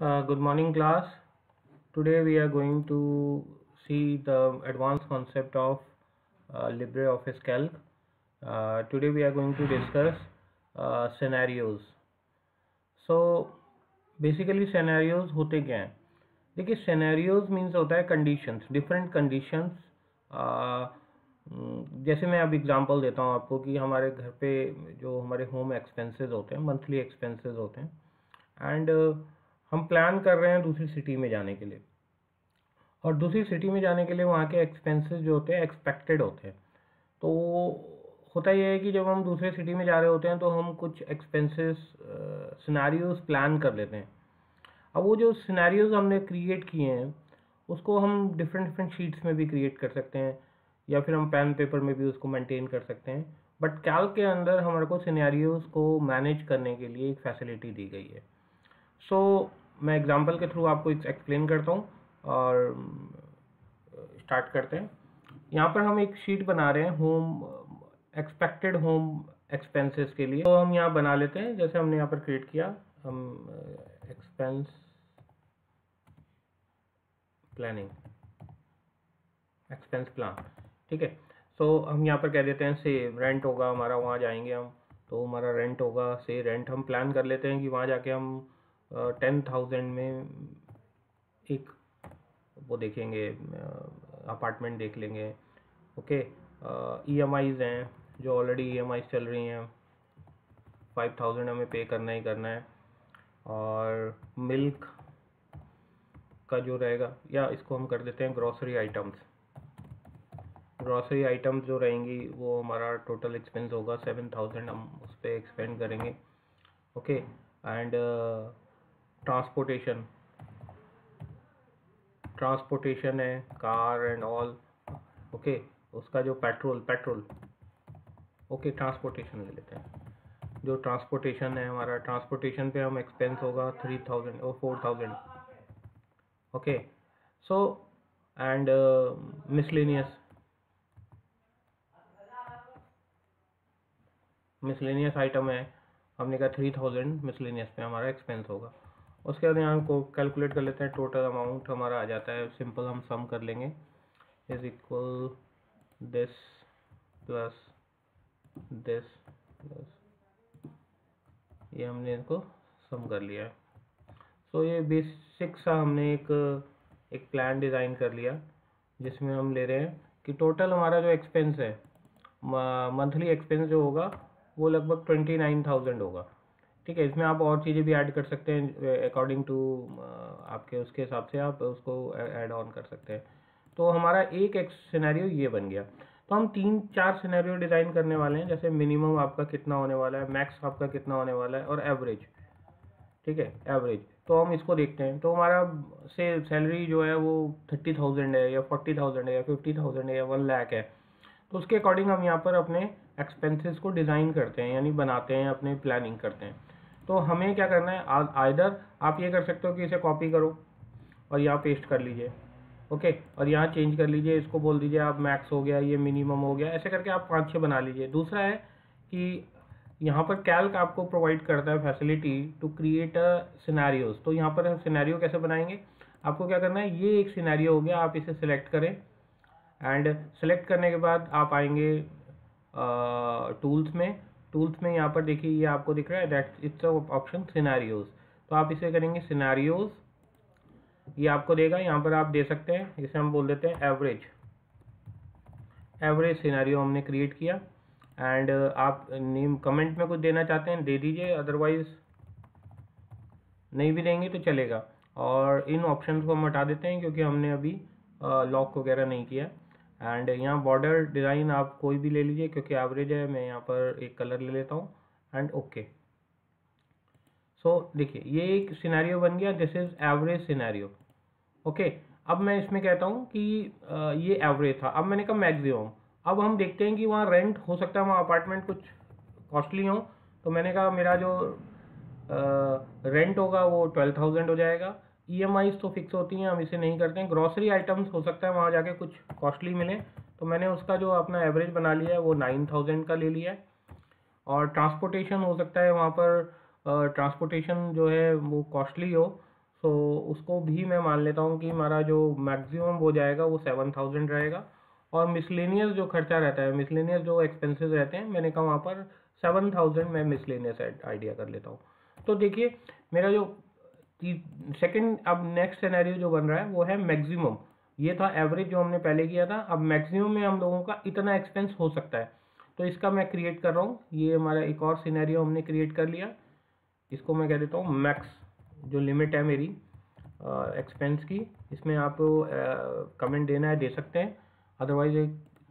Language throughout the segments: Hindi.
Good morning, class. Today we are going to see the advanced concept of LibreOffice Calc. Today we are going to discuss scenarios. So basically scenarios होते क्या हैं? देखिए scenarios means होता है conditions, different conditions. जैसे मैं अब एग्जांपल देता हूँ आपको कि हमारे घर पे जो हमारे होम एक्सपेंसेस होते हैं, मंथली एक्सपेंसेस होते हैं एंड हम प्लान कर रहे हैं दूसरी सिटी में जाने के लिए, और दूसरी सिटी में जाने के लिए वहाँ के एक्सपेंसेस जो होते हैं एक्सपेक्टेड होते हैं। तो होता यह है कि जब हम दूसरे सिटी में जा रहे होते हैं तो हम कुछ एक्सपेंसेस सिनेरियोज प्लान कर लेते हैं। अब वो जो सिनेरियोज हमने क्रिएट किए हैं उसको हम डिफरेंट डिफरेंट शीट्स में भी क्रिएट कर सकते हैं, या फिर हम पेन पेपर में भी उसको मेंटेन कर सकते हैं। बट कैल्क के अंदर हमारे को सिनेरियोज को मैनेज करने के लिए एक फैसिलिटी दी गई है। सो मैं एग्जांपल के थ्रू आपको एक्सप्लेन करता हूँ और स्टार्ट करते हैं। यहाँ पर हम एक शीट बना रहे हैं एक्सपेक्टेड होम एक्सपेंसेस के लिए। तो हम यहाँ बना लेते हैं, जैसे हमने यहाँ पर क्रिएट किया, हम एक्सपेंस प्लानिंग, एक्सपेंस प्लान, ठीक है। सो हम यहाँ पर कह देते हैं से रेंट होगा हमारा, वहाँ जाएंगे हम तो हमारा रेंट होगा, से रेंट हम प्लान कर लेते हैं कि वहाँ जाके हम 10,000 में एक वो देखेंगे, अपार्टमेंट देख लेंगे। ओके, EMIs हैं जो ऑलरेडी EMIs चल रही हैं, 5,000 हमें पे करना ही करना है। और मिल्क का जो रहेगा, या इसको हम कर देते हैं ग्रॉसरी आइटम्स। ग्रॉसरी आइटम्स जो रहेंगी वो हमारा टोटल एक्सपेंस होगा 7,000, हम उस पर एक्सपेंड करेंगे। ओके, एंड ट्रांसपोर्टेशन है, कार एंड ऑल। ओके, उसका जो पेट्रोल ओके, ट्रांसपोर्टेशन ले लेते हैं। जो ट्रांसपोर्टेशन है हमारा, ट्रांसपोर्टेशन पे हम एक्सपेंस होगा 3,000 और 4,000। Okay, so and miscellaneous item है, हमने कहा 3,000 मिसलेनियस पे हमारा एक्सपेंस होगा। उसके बाद यहाँ को कैलकुलेट कर लेते हैं, टोटल अमाउंट हमारा आ जाता है, सिंपल हम सम कर लेंगे, is equal this plus this plus, ये हमने इसको सम कर लिया है। सो ये बेसिक सा हमने एक प्लान डिज़ाइन कर लिया जिसमें हम ले रहे हैं कि टोटल हमारा जो एक्सपेंस है, मंथली एक्सपेंस जो होगा वो लगभग 29,000 होगा। ठीक है, इसमें आप और चीज़ें भी ऐड कर सकते हैं अकॉर्डिंग टू आपके उसके हिसाब से आप उसको ऐड ऑन कर सकते हैं। तो हमारा एक सिनेरियो ये बन गया। तो हम 3-4 सिनेरियो डिज़ाइन करने वाले हैं, जैसे मिनिमम आपका कितना होने वाला है, मैक्स आपका कितना होने वाला है, और एवरेज। ठीक है, एवरेज। तो हम इसको देखते हैं। तो हमारा से सैलरी जो है वो 30,000 है, या 40,000 है, या 50,000 है, या 1 लाख है। तो उसके अकॉर्डिंग हम यहाँ पर अपने एक्सपेंसेस को डिज़ाइन करते हैं, यानी बनाते हैं, अपने प्लानिंग करते हैं। तो हमें क्या करना है, आइदर आप ये कर सकते हो कि इसे कॉपी करो और यहाँ पेस्ट कर लीजिए। ओके, और यहाँ चेंज कर लीजिए, इसको बोल दीजिए आप मैक्स हो गया, ये मिनिमम हो गया, ऐसे करके आप 5-6 बना लीजिए। दूसरा है कि यहाँ पर कैल्क आपको प्रोवाइड करता है facility to create a scenarios. तो यहाँ पर सिनेरियो कैसे बनाएंगे, आपको क्या करना है, ये एक सिनेरियो हो गया, आप इसे सिलेक्ट करें एंड सेलेक्ट करने के बाद आप आएंगे टूल्स में यहाँ पर देखिए, ये आपको दिख रहा है दैट इट्स ऑप्शन सिनेरियोज। तो आप इसे करेंगे सिनेरियोज, ये आपको देगा। यहाँ पर आप दे सकते हैं, इसे हम बोल देते हैं एवरेज सिनेरियो हमने क्रिएट किया। एंड आप नेम कमेंट में कुछ देना चाहते हैं दे दीजिए, अदरवाइज नहीं भी देंगे तो चलेगा। और इन ऑप्शंस को हम हटा देते हैं क्योंकि हमने अभी लॉक वगैरह नहीं किया। एंड यहाँ बॉर्डर डिज़ाइन आप कोई भी ले लीजिए क्योंकि एवरेज है, मैं यहाँ पर एक कलर ले लेता हूँ एंड ओके। सो देखिए ये एक सिनेरियो बन गया, this is average scenario. Okay, अब मैं इसमें कहता हूँ कि ये एवरेज था, अब मैंने कहा मैक्सिमम। अब हम देखते हैं कि वहाँ रेंट हो सकता है, वहाँ अपार्टमेंट कुछ कॉस्टली हो, तो मैंने कहा मेरा जो रेंट होगा वो 12,000 हो जाएगा। EMIs तो फिक्स होती हैं, हम इसे नहीं करते हैं। ग्रॉसरी आइटम्स हो सकता है वहाँ जाके कुछ कॉस्टली मिले, तो मैंने उसका जो अपना एवरेज बना लिया है वो 9,000 का ले लिया है। और ट्रांसपोर्टेशन हो सकता है वहाँ पर ट्रांसपोर्टेशन जो है वो कॉस्टली हो, सो उसको भी मैं मान लेता हूँ कि हमारा जो मैक्सिमम हो जाएगा वो 7000 रहेगा, और मिसलेनियस जो खर्चा रहता है, मिसलेनियस जो एक्सपेंसेस रहते हैं, मैंने कहा वहाँ पर 7000 मैं मिसलेनियस आइडिया कर लेता हूँ। तो देखिए मेरा जो सेकंड, अब नेक्स्ट सिनेरियो जो बन रहा है वो है मैक्सिमम। ये था एवरेज जो हमने पहले किया था, अब मैक्सिमम में हम लोगों का इतना एक्सपेंस हो सकता है, तो इसका मैं क्रिएट कर रहा हूँ। ये हमारा एक और सिनेरियो हमने क्रिएट कर लिया, इसको मैं कह देता हूँ मैक्स, जो लिमिट है मेरी एक्सपेंस की। इसमें आप कमेंट देना है दे सकते हैं, अदरवाइज एक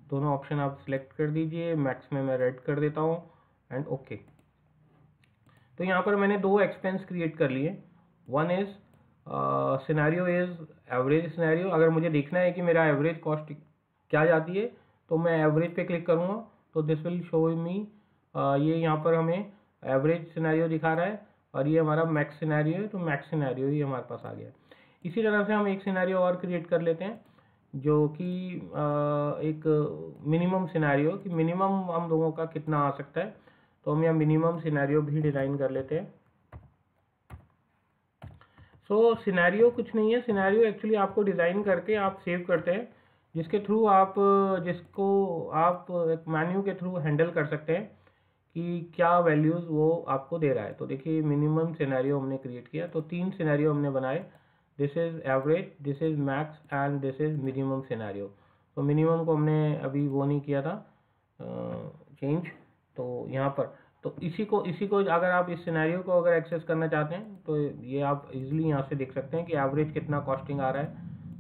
दोनों ऑप्शन आप सिलेक्ट कर दीजिए। मैक्स में मैं रेड कर देता हूँ एंड ओके। तो यहाँ पर मैंने दो एक्सपेंस क्रिएट कर लिए। One is scenario is average scenario. अगर मुझे देखना है कि मेरा एवरेज कॉस्ट क्या जाती है तो मैं एवरेज पे क्लिक करूँगा, तो दिस विल शो मी, ये यहाँ पर हमें एवरेज सिनेरियो दिखा रहा है, और ये हमारा मैक्स सिनेरियो है, तो मैक्स सिनेरियो ही हमारे पास आ गया। इसी तरह से हम एक सिनेरियो और क्रिएट कर लेते हैं जो कि एक मिनिमम सिनेरियो, कि मिनिमम हम लोगों का कितना आ सकता है, तो हम यहाँ मिनिमम सिनेरियो भी डिज़ाइन कर लेते हैं। सो सिनेरियो कुछ नहीं है, सिनेरियो एक्चुअली आपको डिज़ाइन करके आप सेव करते हैं, जिसके थ्रू आप, जिसको आप एक मेन्यू के थ्रू हैंडल कर सकते हैं कि क्या वैल्यूज़ वो आपको दे रहा है। तो देखिए मिनिमम सिनेरियो हमने क्रिएट किया, तो 3 सिनेरियो हमने बनाए, this is average, this is max and this is minimum scenario. तो मिनिमम को हमने अभी वो नहीं किया था चेंज, तो यहाँ पर, तो इसी को अगर आप इस सिनेरियो को अगर एक्सेस करना चाहते हैं तो ये आप इजीली यहाँ से देख सकते हैं कि एवरेज कितना कॉस्टिंग आ रहा है,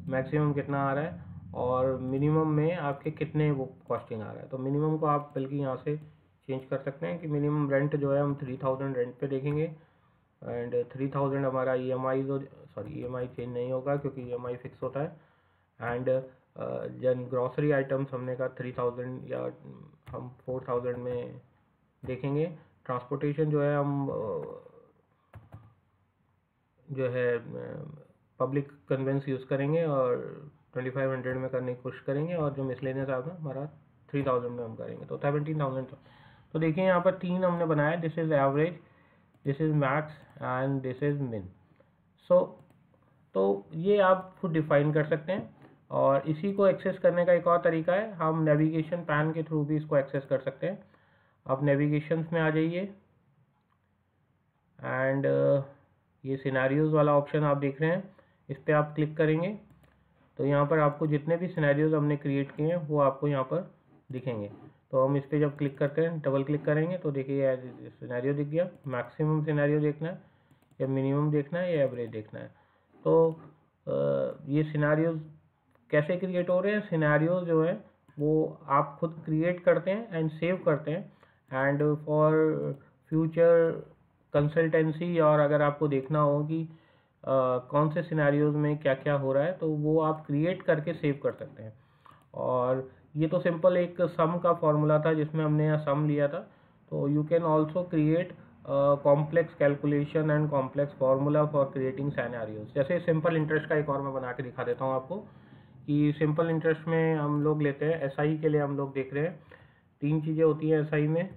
मैक्सिमम कितना आ रहा है, और मिनिमम में आपके कितने वो कॉस्टिंग आ रहा है। तो मिनिमम को आप बल्कि यहाँ से चेंज कर सकते हैं कि मिनिमम रेंट जो है हम 3000 रेंट पे देखेंगे, एंड 3000 हमारा EMI जो, सॉरी EMI चेंज नहीं होगा क्योंकि EMI फिक्स होता है, एंड जन ग्रॉसरी आइटम्स हमने कहा 3000 या हम 4000 में देखेंगे। ट्रांसपोर्टेशन जो है हम जो है पब्लिक कन्वेंस यूज़ करेंगे और 2500 में करने की कोशिश करेंगे, और जो मिसलेनियस आता है हमारा 3000 में हम करेंगे, तो 17000। तो देखिए यहाँ पर 3 हमने बनाया, this is average, this is max and this is मिन। सो तो ये आप खुद डिफाइन कर सकते हैं, और इसी को एक्सेस करने का एक और तरीका है, हम नेविगेशन पैन के थ्रू भी इसको एक्सेस कर सकते हैं। आप नेविगेशंस में आ जाइए, एंड ये सिनेरियोज़ वाला ऑप्शन आप देख रहे हैं, इस पर आप क्लिक करेंगे तो यहाँ पर आपको जितने भी सिनेरियोज़ हमने क्रिएट किए हैं वो आपको यहाँ पर दिखेंगे। तो हम इस पर जब क्लिक करते हैं, डबल क्लिक करेंगे तो देखिए सिनेरियो दिख गया। मैक्सिमम सिनेरियो देखना है या मिनिमम देखना है या एवरेज देखना है। तो ये सिनेरियोज़ कैसे क्रिएट हो रहे हैं, सिनेरियोज़ जो है वो आप खुद क्रिएट करते हैं एंड सेव करते हैं, एंड फॉर फ्यूचर कंसल्टेंसी, और अगर आपको देखना हो कि कौन से सिनेरियोज़ में क्या क्या हो रहा है तो वो आप क्रिएट करके सेव कर सकते हैं। और ये तो सिंपल एक सम का फॉर्मूला था जिसमें हमने यहाँ सम लिया था, तो you can also create complex calculation and complex formula for creating scenarios. जैसे सिंपल इंटरेस्ट का एक और मैं बना के दिखा देता हूँ आपको, कि सिंपल इंटरेस्ट में हम लोग लेते हैं, SI के लिए हम लोग देख रहे हैं 3 चीज़ें होती हैं SI में,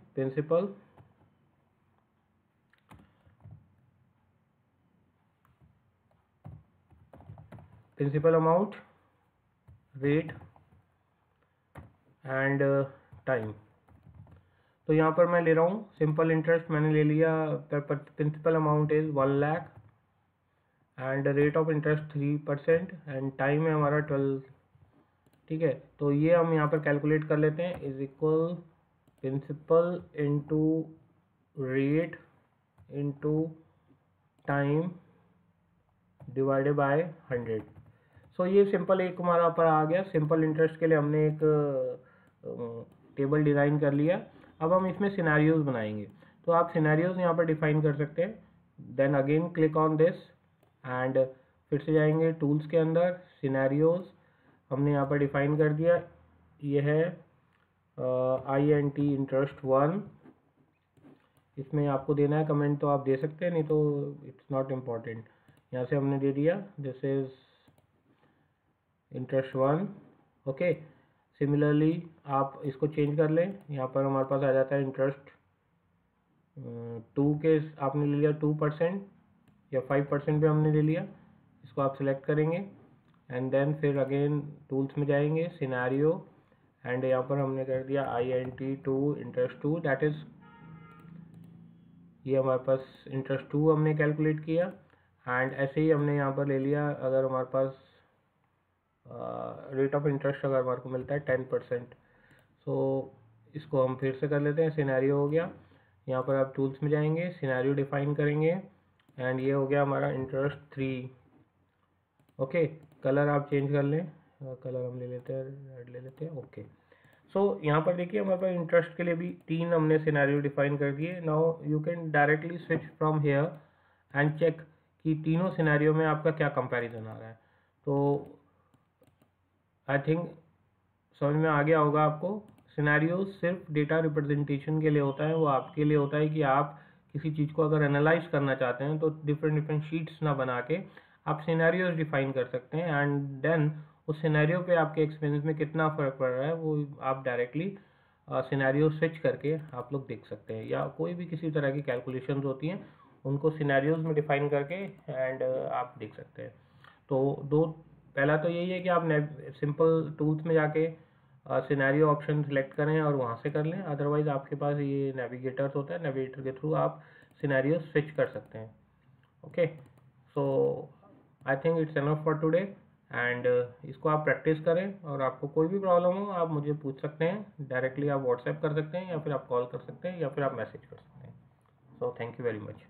principal amount, rate and time. तो यहाँ पर मैं ले रहा हूँ सिंपल इंटरेस्ट मैंने ले लिया, principal amount is 1 lakh and rate of interest 3% and time है हमारा 12। ठीक है, तो ये हम यहाँ पर कैलकुलेट कर लेते हैं, is equal principal into rate into time divided by 100। So ये सिंपल एक हमारा ऊपर आ गया। सिंपल इंटरेस्ट के लिए हमने एक टेबल डिज़ाइन कर लिया। अब हम इसमें सिनेरियोज बनाएंगे, तो आप सिनेरियोज यहाँ पर डिफाइन कर सकते हैं। Then again click on this and फिर से जाएंगे टूल्स के अंदर, सिनेरियोज हमने यहाँ पर डिफाइन कर दिया। ये है INT इंटरेस्ट 1, इसमें आपको देना है कमेंट तो आप दे सकते हैं, नहीं तो इट्स नॉट इम्पॉर्टेंट। यहाँ से हमने दे दिया this is interest 1। Okay, similarly आप इसको चेंज कर लें, यहाँ पर हमारे पास आ जाता है इंटरेस्ट 2 के आपने ले लिया 2% या 5% पे हमने ले लिया, इसको आप सिलेक्ट करेंगे एंड देन फिर अगेन टूल्स में जाएंगे, सिनेरियो, एंड यहाँ पर हमने कर दिया INT2 interest2, दैट इज़ ये हमारे पास interest2 हमने कैलकुलेट किया। एंड ऐसे ही हमने यहाँ पर ले लिया, अगर हमारे पास रेट ऑफ इंटरेस्ट अगर हमारे को मिलता है 10%, सो इसको हम फिर से कर लेते हैं। सिनेरियो हो गया, यहाँ पर आप टूल्स में जाएंगे, सिनेरियो डिफाइन करेंगे एंड ये हो गया हमारा interest3। ओके, कलर आप चेंज कर लें, कलर हम ले लेते हैं, रेड ले लेते हैं। ओके, सो यहाँ पर देखिए हमारे पास इंटरेस्ट के लिए भी 3 हमने सिनेरियो डिफाइन कर दिए। Now you can directly switch from here and check कि तीनों सिनेरियो में आपका क्या कंपैरिजन आ रहा है। तो आई थिंक समझ में आ गया होगा आपको। सिनेरियो सिर्फ डेटा रिप्रेजेंटेशन के लिए होता है, वो आपके लिए होता है कि आप किसी चीज़ को अगर एनालाइज करना चाहते हैं तो डिफरेंट शीट्स ना बना के आप सिनेरियोज डिफाइन कर सकते हैं एंड देन उस सिनेरियो पे आपके एक्सपेंस में कितना फ़र्क पड़ रहा है वो आप डायरेक्टली सिनेरियो स्विच करके आप लोग देख सकते हैं, या कोई भी किसी तरह की कैलकुलेशंस होती हैं उनको सिनेरियोज में डिफाइन करके एंड आप देख सकते हैं। तो पहला तो यही है कि आप सिंपल टूल्स में जाके सिनेरियो ऑप्शन सेलेक्ट करें और वहाँ से कर लें, अदरवाइज़ आपके पास ये नेविगेटर्स होता है, नेविगेटर के थ्रू आप सिनेरियो स्विच कर सकते हैं। Okay, so I think it's enough for today and इसको आप प्रैक्टिस करें, और आपको कोई भी प्रॉब्लम हो आप मुझे पूछ सकते हैं डायरेक्टली, आप व्हाट्सएप कर सकते हैं या फिर आप कॉल कर सकते हैं या फिर आप मैसेज कर सकते हैं। So thank you very much.